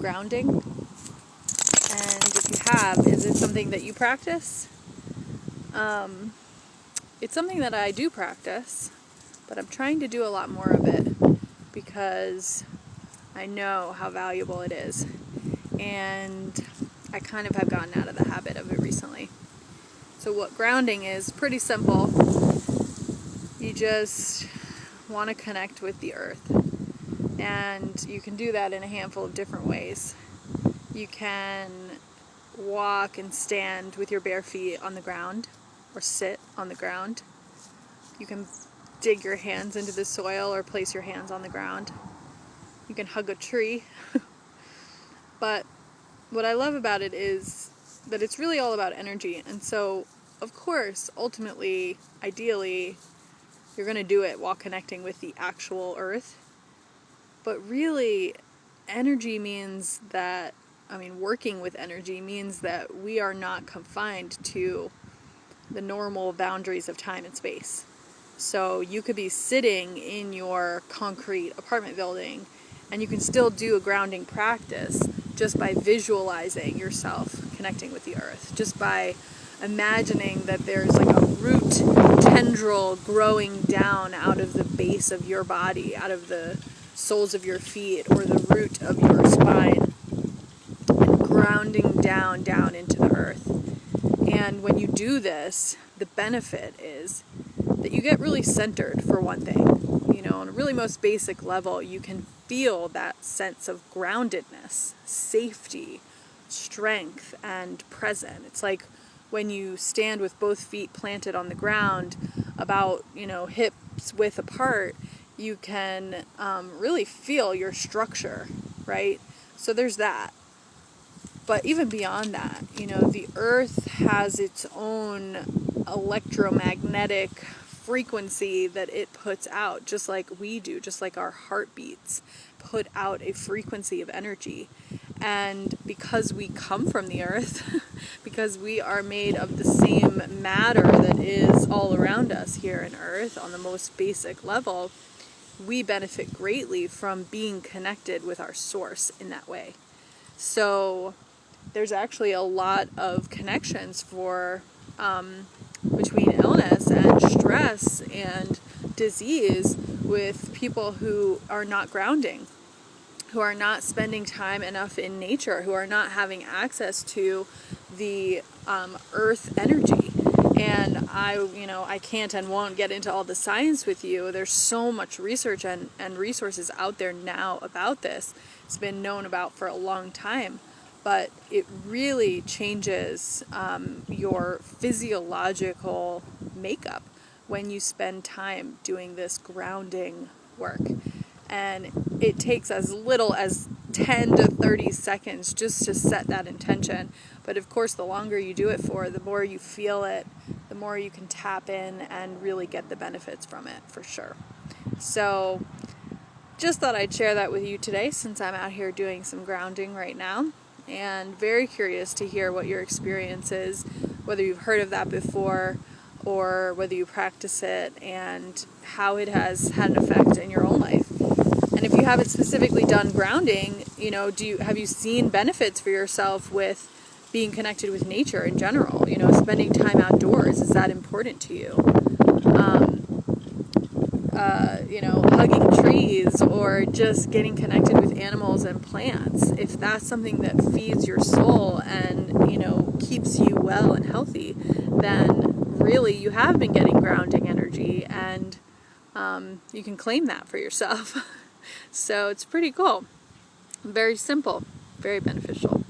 grounding? And if you have, is it something that you practice? It's something that I do practice, but I'm trying to do a lot more of it because I know how valuable it is. And I kind of have gotten out of the habit of it recently. So what grounding is, pretty simple. You just want to connect with the earth. And you can do that in a handful of different ways. You can walk and stand with your bare feet on the ground, or sit on the ground. You can dig your hands into the soil or place your hands on the ground. You can hug a tree. But what I love about it is that it's really all about energy. And so, of course, ultimately, ideally, you're going to do it while connecting with the actual earth. But really, energy means that, working with energy means that we are not confined to the normal boundaries of time and space. So you could be sitting in your concrete apartment building and you can still do a grounding practice just by visualizing yourself connecting with the earth, just by imagining that there's like a root tendril growing down out of the base of your body, out of the soles of your feet or the root of your spine, and grounding down into the earth. And when you do this, the benefit is that you get really centered, for one thing. On a really most basic level, you can feel that sense of groundedness, safety, strength, and present. It's like when you stand with both feet planted on the ground, about, hips width apart, you can really feel your structure, right? So there's that. But even beyond that, the earth has its own electromagnetic frequency that it puts out, just like we do, just like our heartbeats put out a frequency of energy. And because we come from the earth, because we are made of the same matter that is all around us here on earth on the most basic level, we benefit greatly from being connected with our source in that way. So there's actually a lot of connections between illness and stress and disease with people who are not grounding, who are not spending time enough in nature, who are not having access to the earth energy. And I can't and won't get into all the science with you. There's so much research and resources out there now about this. It's been known about for a long time. But it really changes your physiological makeup when you spend time doing this grounding work. And it takes as little as 10 to 30 seconds just to set that intention. But of course, the longer you do it for, the more you feel it, the more you can tap in and really get the benefits from it, for sure. So just thought I'd share that with you today, since I'm out here doing some grounding right now. And very curious to hear what your experience is, whether you've heard of that before or whether you practice it, and how it has had an effect in your own life. And if you haven't specifically done grounding, have you seen benefits for yourself with being connected with nature in general? Spending time outdoors, is that important to you? Hugging trees, or just getting connected with animals and plants. If that's something that feeds your soul and, keeps you well and healthy, then really you have been getting grounding energy, and you can claim that for yourself. So it's pretty cool. Very simple, very beneficial.